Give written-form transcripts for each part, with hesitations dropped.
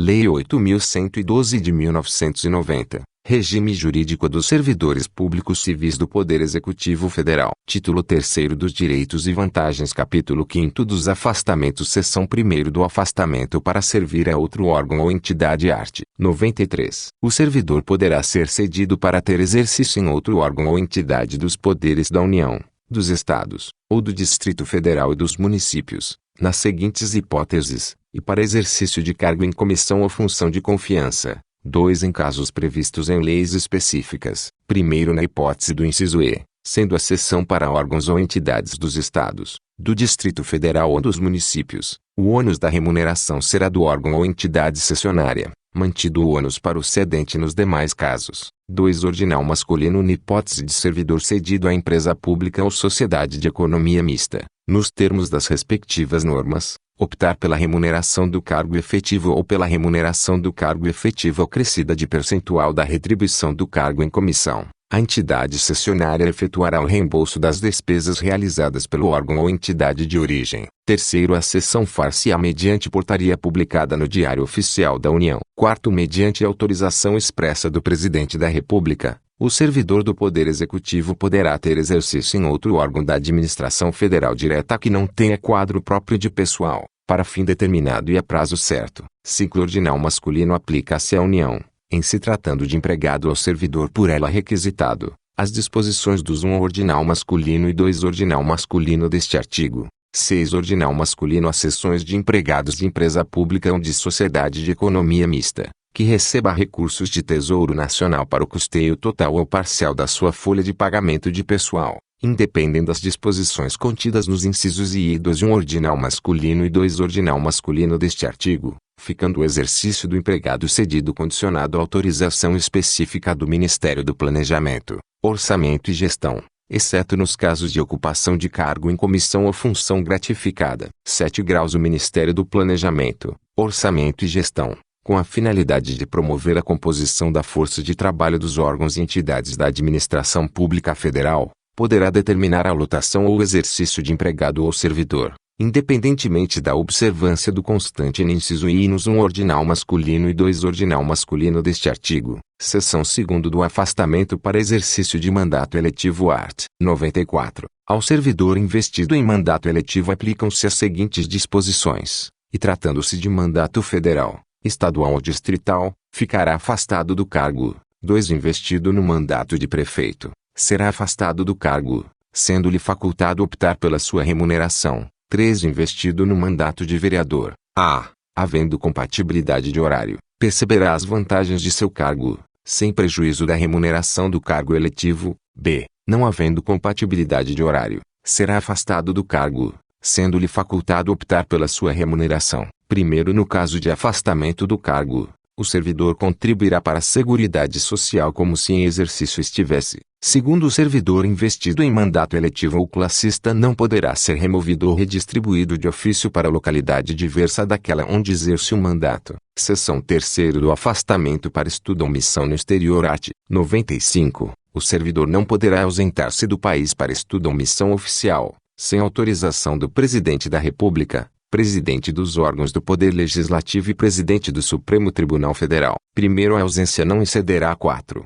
Lei 8.112 de 1990. Regime jurídico dos servidores públicos civis do Poder Executivo Federal. Título 3º dos Direitos e Vantagens. Capítulo 5º dos Afastamentos. Seção 1ª do afastamento para servir a outro órgão ou entidade. Art. 93. O servidor poderá ser cedido para ter exercício em outro órgão ou entidade dos poderes da União, dos Estados, ou do Distrito Federal e dos municípios, nas seguintes hipóteses, e para exercício de cargo em comissão ou função de confiança. 2. Em casos previstos em leis específicas. Primeiro, na hipótese do inciso E, sendo a cessão para órgãos ou entidades dos Estados, do Distrito Federal ou dos municípios, o ônus da remuneração será do órgão ou entidade cessionária, mantido o ônus para o cedente nos demais casos. 2. Ordinal masculino. Na hipótese de servidor cedido à empresa pública ou sociedade de economia mista, nos termos das respectivas normas, optar pela remuneração do cargo efetivo ou pela remuneração do cargo efetivo acrescida de percentual da retribuição do cargo em comissão, a entidade cessionária efetuará o reembolso das despesas realizadas pelo órgão ou entidade de origem. Terceiro, a cessão far-se-á mediante portaria publicada no Diário Oficial da União. Quarto, mediante autorização expressa do Presidente da República, o servidor do Poder Executivo poderá ter exercício em outro órgão da administração federal direta que não tenha quadro próprio de pessoal, para fim determinado e a prazo certo. Ciclo ordinal masculino. Aplica-se à União, em se tratando de empregado ou servidor por ela requisitado, as disposições dos 1 ordinal masculino e 2 ordinal masculino deste artigo. 6 ordinal masculino. As seções de empregados de empresa pública ou de sociedade de economia mista, que receba recursos de Tesouro Nacional para o custeio total ou parcial da sua folha de pagamento de pessoal, independem das disposições contidas nos incisos I e II de 1 ordinal masculino e 2 ordinal masculino deste artigo, ficando o exercício do empregado cedido condicionado à autorização específica do Ministério do Planejamento, Orçamento e Gestão, exceto nos casos de ocupação de cargo em comissão ou função gratificada. 7 graus. O Ministério do Planejamento, Orçamento e Gestão, com a finalidade de promover a composição da força de trabalho dos órgãos e entidades da administração pública federal, poderá determinar a lotação ou o exercício de empregado ou servidor, independentemente da observância do constante no inciso I e nos 1 ordinal masculino e 2 ordinal masculino deste artigo. Seção 2ª do afastamento para exercício de mandato eletivo. Art. 94. Ao servidor investido em mandato eletivo aplicam-se as seguintes disposições, e tratando-se de mandato federal, estadual ou distrital, ficará afastado do cargo. 2. Investido no mandato de prefeito, será afastado do cargo, sendo-lhe facultado optar pela sua remuneração. 3. Investido no mandato de vereador, havendo compatibilidade de horário, perceberá as vantagens de seu cargo, sem prejuízo da remuneração do cargo eletivo. B. Não havendo compatibilidade de horário, será afastado do cargo, sendo-lhe facultado optar pela sua remuneração. Primeiro, no caso de afastamento do cargo, o servidor contribuirá para a Seguridade Social como se em exercício estivesse. Segundo, o servidor investido em mandato eletivo ou classista não poderá ser removido ou redistribuído de ofício para localidade diversa daquela onde exerce o mandato. Seção 3ª do afastamento para estudo ou missão no exterior. Art. 95. O servidor não poderá ausentar-se do país para estudo ou missão oficial, sem autorização do Presidente da República, Presidente dos órgãos do Poder Legislativo e Presidente do Supremo Tribunal Federal. Primeiro, a ausência não excederá 4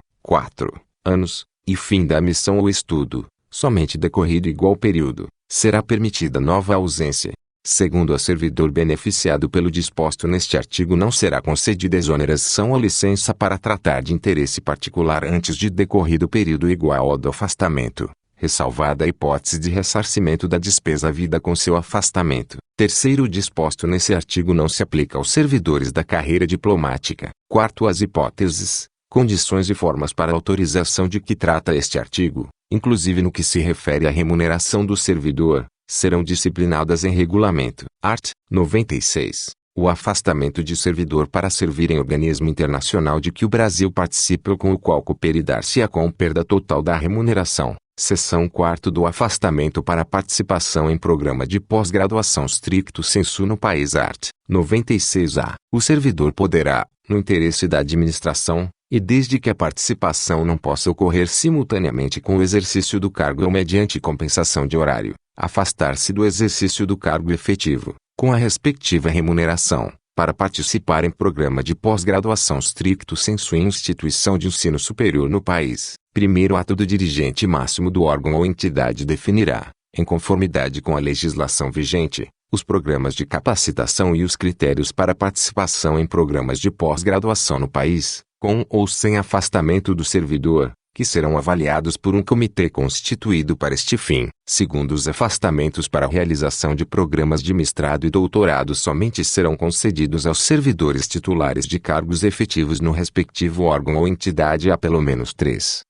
anos, e fim da missão ou estudo, somente decorrido igual período, será permitida nova ausência. Segundo, a servidor beneficiado pelo disposto neste artigo não será concedida exoneração ou licença para tratar de interesse particular antes de decorrido período igual ao do afastamento, ressalvada a hipótese de ressarcimento da despesa havida com seu afastamento. Terceiro, o disposto nesse artigo não se aplica aos servidores da carreira diplomática. Quarto, as hipóteses, condições e formas para a autorização de que trata este artigo, inclusive no que se refere à remuneração do servidor, serão disciplinadas em regulamento. Art. 96. O afastamento de servidor para servir em organismo internacional de que o Brasil participe ou com o qual coopere dar-se-á com perda total da remuneração. Seção 4ª do afastamento para participação em programa de pós-graduação stricto sensu no país. Art. 96-A. O servidor poderá, no interesse da administração, e desde que a participação não possa ocorrer simultaneamente com o exercício do cargo ou mediante compensação de horário, afastar-se do exercício do cargo efetivo, com a respectiva remuneração, para participar em programa de pós-graduação stricto sensu em instituição de ensino superior no país. Primeiro ato do dirigente máximo do órgão ou entidade definirá, em conformidade com a legislação vigente, os programas de capacitação e os critérios para participação em programas de pós-graduação no país, com ou sem afastamento do servidor, que serão avaliados por um comitê constituído para este fim. Segundo, os afastamentos para a realização de programas de mestrado e doutorado somente serão concedidos aos servidores titulares de cargos efetivos no respectivo órgão ou entidade há pelo menos 3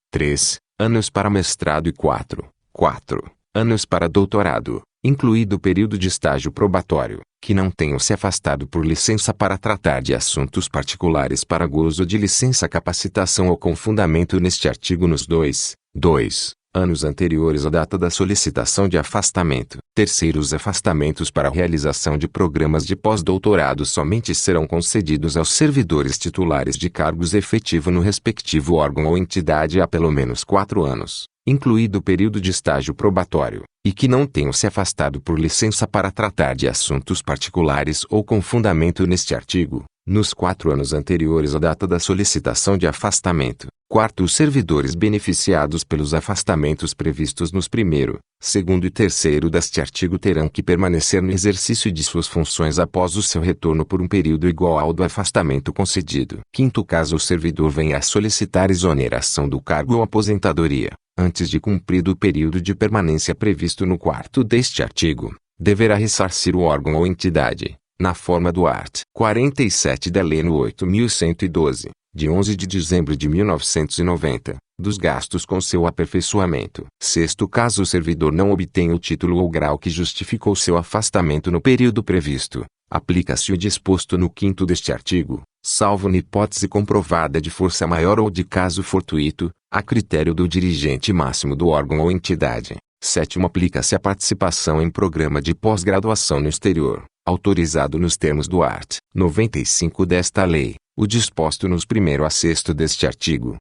anos para mestrado e 4 anos para doutorado, incluído o período de estágio probatório, que não tenham se afastado por licença para tratar de assuntos particulares para gozo de licença, capacitação ou com fundamento neste artigo nos 2 anos anteriores à data da solicitação de afastamento. Terceiro, os afastamentos para a realização de programas de pós-doutorado somente serão concedidos aos servidores titulares de cargos efetivos no respectivo órgão ou entidade há pelo menos 4 anos, incluído o período de estágio probatório, e que não tenham se afastado por licença para tratar de assuntos particulares ou com fundamento neste artigo, nos 4 anos anteriores à data da solicitação de afastamento. Quarto, os servidores beneficiados pelos afastamentos previstos nos 1º, 2º e 3º deste artigo terão que permanecer no exercício de suas funções após o seu retorno por um período igual ao do afastamento concedido. Quinto, caso o servidor venha a solicitar exoneração do cargo ou aposentadoria, antes de cumprido o período de permanência previsto no 4º deste artigo, deverá ressarcir o órgão ou entidade, na forma do art. 47 da Lei nº 8.112, de 11 de dezembro de 1990, dos gastos com seu aperfeiçoamento. Sexto, caso o servidor não obtenha o título ou grau que justificou seu afastamento no período previsto, aplica-se o disposto no 5º deste artigo, salvo na hipótese comprovada de força maior ou de caso fortuito, a critério do dirigente máximo do órgão ou entidade. Sétimo, aplica-se a participação em programa de pós-graduação no exterior, autorizado nos termos do art. 95 desta lei, o disposto nos 1º a 6º deste artigo,